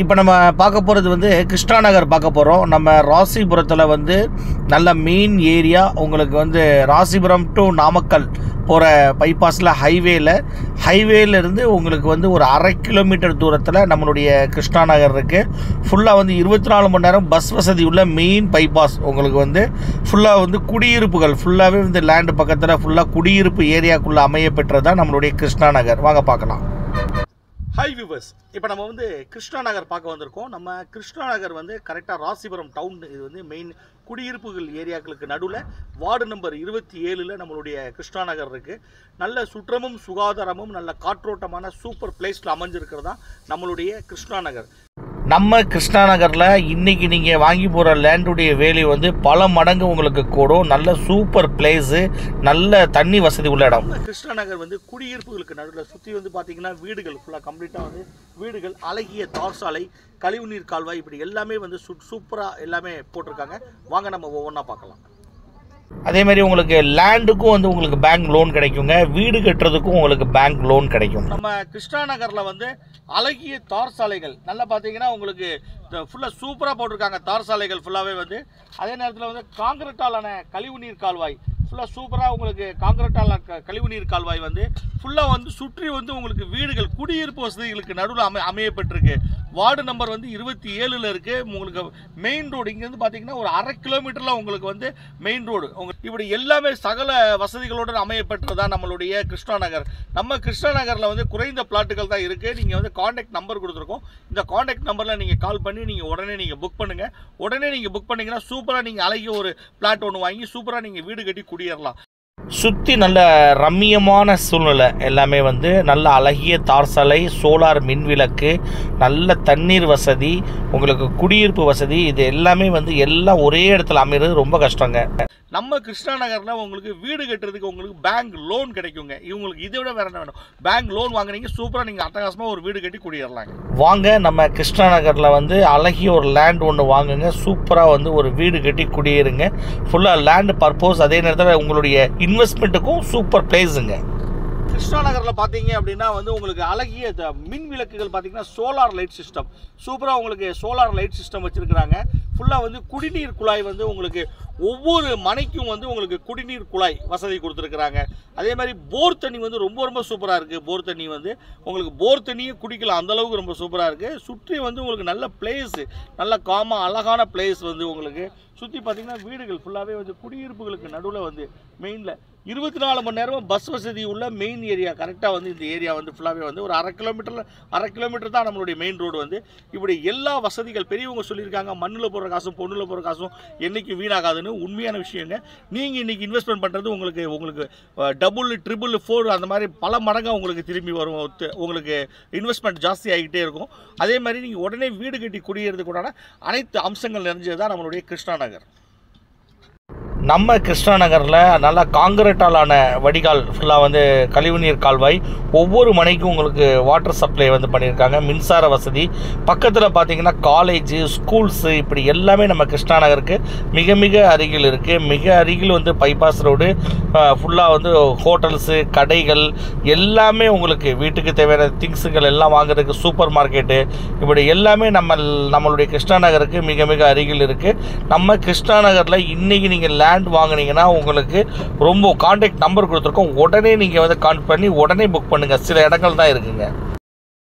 இப்போ நம்ம பார்க்க போகிறது வந்து கிருஷ்ணா நகர் பார்க்க போகிறோம். நம்ம ராசிபுரத்தில் வந்து நல்ல மெயின் ஏரியா. உங்களுக்கு வந்து ராசிபுரம் டு நாமக்கல் போகிற பைபாஸில் ஹைவேலேருந்து உங்களுக்கு வந்து ஒரு 1/2 கிலோமீட்டர் தூரத்தில் நம்மளுடைய கிருஷ்ணா நகர் இருக்குது. ஃபுல்லாக வந்து 24 மணி நேரம் பஸ் வசதி உள்ள மெயின் பைபாஸ். உங்களுக்கு வந்து ஃபுல்லாக வந்து குடியிருப்புகள் ஃபுல்லாகவே வந்து லேண்டு பக்கத்தில் ஃபுல்லாக குடியிருப்பு ஏரியாக்குள்ளே அமைய பெற்றது தான் நம்மளுடைய கிருஷ்ணா நகர். வாங்க பார்க்கலாம். ஹாய் வியூவர்ஸ், இப்போ நம்ம வந்து கிருஷ்ணா நகர் பார்க்க வந்திருக்கோம். நம்ம கிருஷ்ணா நகர் வந்து கரெக்டாக ராசிபுரம் டவுன். இது வந்து மெயின் குடியிருப்புகள் ஏரியாக்களுக்கு நடுவில் வார்டு நம்பர் 27 நம்மளுடைய கிருஷ்ணா நகர் இருக்குது. நல்ல சுற்றமும் சுகாதாரமும் நல்ல காற்றோட்டமான சூப்பர் பிளேஸில் அமைஞ்சிருக்கிறது தான் நம்மளுடைய கிருஷ்ணா நகர். நம்ம கிருஷ்ணா நகரில் இன்றைக்கி நீங்கள் வாங்கி போகிற லேண்டுடைய வேல்யூ வந்து பல மடங்கு உங்களுக்கு கூடும். நல்ல சூப்பர் பிளேஸு, நல்ல தண்ணி வசதி உள்ள இடம். கிருஷ்ணா நகர் வந்து குடியிருப்புகளுக்கு நடுவில் சுற்றி வந்து பார்த்திங்கன்னா வீடுகள் ஃபுல்லாக கம்ப்ளீட்டாக வந்து வீடுகள், அழகிய தார் சாலை, கழிவுநீர் கால்வாய், இப்படி எல்லாமே வந்து சூப்பராக எல்லாமே போட்டிருக்காங்க. வாங்க நம்ம ஒவ்வொன்றா பார்க்கலாம். அதே மாதிரி உங்களுக்கு லேண்டுக்கும் வந்து உங்களுக்கு பேங்க் லோன் கிடைக்குங்க. வீடு கட்டுறதுக்கும் உங்களுக்கு பேங்க் லோன் கிடைக்கும். நம்ம கிருஷ்ணா நகரில் வந்து அழகிய தார் சாலைகள் நல்லா பார்த்தீங்கன்னா உங்களுக்கு ஃபுல்லாக சூப்பராக போட்டிருக்காங்க. தார் சாலைகள் ஃபுல்லாகவே வந்து அதே நேரத்தில் வந்து காங்கிரட்டாலான கழிவுநீர் கால்வாய் ஃபுல்லாக சூப்பராக உங்களுக்கு காங்கிரட்டால கழிவுநீர் கால்வாய் வந்து ஃபுல்லாக வந்து சுற்றி வந்து உங்களுக்கு வீடுகள் குடியிருப்பு வசதிகளுக்கு நடுவில் அமையப்பட்டிருக்கு. வார்டு நம்பர் வந்து 27 இருக்குது. உங்களுக்கு மெயின் ரோடு இங்கேருந்து பார்த்தீங்கன்னா ஒரு 1/2 கிலோமீட்டரில் உங்களுக்கு வந்து மெயின் ரோடு. இப்படி எல்லாமே சகல வசதிகளோடு அமையப்பட்டதான் நம்மளுடைய கிருஷ்ணா நகர். நம்ம கிருஷ்ணா நகரில் வந்து குறைந்த பிளாட்டுகள் தான் இருக்குது. நீங்கள் வந்து காண்டாக்ட் நம்பர் கொடுத்துருக்கோம். இந்த காண்டாக்ட் நம்பரில் நீங்கள் கால் பண்ணி நீங்கள் உடனே நீங்கள் புக் பண்ணுங்கள். உடனே நீங்கள் புக் பண்ணிங்கன்னா சூப்பராக நீங்கள் அழகிய ஒரு பிளாட் ஒன்று வாங்கி சூப்பராக நீங்கள் வீடு கட்டி குடியேறலாம். சுற்றி நல்ல ரம்மியமான சூழ்நிலை, எல்லாமே வந்து நல்ல அழகிய தார் சாலை, சோலார் மின்விளக்கு, நல்ல தண்ணீர் வசதி, உங்களுக்கு குடியிருப்பு வசதி, இது எல்லாமே வந்து எல்லாம் ஒரே இடத்துல அமைகிறது ரொம்ப கஷ்டங்க. நம்ம கிருஷ்ணா நகரில் உங்களுக்கு வீடு கட்டுறதுக்கு உங்களுக்கு பேங்க் லோன் கிடைக்குங்க. இவங்களுக்கு இதை விட வேற என்ன வேணும்? பேங்க் லோன் வாங்குனீங்க, சூப்பராக நீங்கள் அட்டகாசமாக ஒரு வீடு கட்டி குடியேறலாங்க. வாங்க நம்ம கிருஷ்ணா நகரில் வந்து அழகிய ஒரு லேண்ட் ஒன்று வாங்குங்க. சூப்பராக வந்து ஒரு வீடு கட்டி குடியேறுங்க. ஃபுல்லாக லேண்ட் பர்பஸ், அதே நேரத்தில் உங்களுடைய இன்வெஸ்ட்மெண்ட்டுக்கும் சூப்பர் பிளேஸுங்க. கிருஷ்ணா நகரில் பார்த்தீங்க அப்படின்னா வந்து உங்களுக்கு அழகிய மின் விளக்குகள் பார்த்தீங்கன்னா சோலார் லைட் சிஸ்டம் சூப்பராக உங்களுக்கு சோலார் லைட் சிஸ்டம் வச்சுருக்கிறாங்க. ஃபுல்லாக வந்து குடிநீர் குழாய் வந்து உங்களுக்கு ஒவ்வொரு மனைக்கும் வந்து உங்களுக்கு குடிநீர் குழாய் வசதி கொடுத்துருக்குறாங்க. அதே மாதிரி போர் தண்ணி வந்து ரொம்ப ரொம்ப சூப்பராக இருக்குது. போர் தண்ணி வந்து உங்களுக்கு போர் தண்ணியும் குடிக்கலாம், அந்தளவுக்கு ரொம்ப சூப்பராக இருக்குது. சுற்றி வந்து உங்களுக்கு நல்ல பிளேஸு, நல்ல அழகான பிளேஸ் வந்து உங்களுக்கு சுற்றி பார்த்தீங்கன்னா வீடுகள் ஃபுல்லாகவே வந்து குடியிருப்புகளுக்கு நடுவில் வந்து மெயினில் 24 மணி நேரமும் பஸ் வசதி உள்ள மெயின் ஏரியா. கரெக்டாக வந்து இந்த ஏரியா வந்து ஃபுல்லாகவே வந்து ஒரு 1/2 கிலோமீட்டர் தான் நம்மளுடைய மெயின் ரோடு வந்து. இப்படி எல்லா வசதிகள் பெரியவங்க சொல்லியிருக்காங்க. மண்ணில் போகிற காசும் பொண்ணில் போகிற காசும் என்றைக்கு வீணாகாதுன்னு உண்மையான விஷயங்க. நீங்கள் இன்றைக்கி இன்வெஸ்ட்மெண்ட் பண்ணுறது உங்களுக்கு டபுள், ட்ரிபிள், 4 அந்த மாதிரி பல மடங்காக உங்களுக்கு திரும்பி வரும். உங்களுக்கு இன்வெஸ்ட்மெண்ட் ஜாஸ்தி ஆகிட்டே இருக்கும். அதே மாதிரி நீங்கள் உடனே வீடு கட்டி குடியேறதுக்குண்டான அனைத்து அம்சங்கள் நிறைஞ்சது தான் நம்மளுடைய கிருஷ்ணா நகர். நம்ம கிருஷ்ணா நகரில் நல்லா காங்கிரட்டாலான வடிகால் ஃபுல்லாக வந்து கழிவுநீர் கால்வாய், ஒவ்வொரு மனைக்கும் உங்களுக்கு வாட்டர் சப்ளை வந்து பண்ணியிருக்காங்க. மின்சார வசதி பக்கத்தில் பார்த்தீங்கன்னா காலேஜு, ஸ்கூல்ஸு, இப்படி எல்லாமே நம்ம கிருஷ்ணா நகருக்கு மிக மிக அருகில் இருக்குது. மிக அருகில் வந்து பைபாஸ் ரோடு, ஃபுல்லாக வந்து ஹோட்டல்ஸு, கடைகள் எல்லாமே உங்களுக்கு வீட்டுக்கு தேவையான திங்ஸுகள் எல்லாம் வாங்குறதுக்கு சூப்பர் மார்க்கெட்டு, இப்படி எல்லாமே நம்மளுடைய கிருஷ்ணா நகருக்கு மிக மிக அருகில் இருக்குது. நம்ம கிருஷ்ணா நகரில் இன்றைக்கி நீங்கள் லேண்ட் வாங்கினீங்கன்னா உங்களுக்கு ரொம்ப கான்டாக்ட் நம்பர் கொடுத்துருக்கோம். உடனே நீங்கள் வந்து கான்டாக்ட் பண்ணி உடனே புக் பண்ணுங்கள். சில இடங்கள் தான் இருக்குங்க.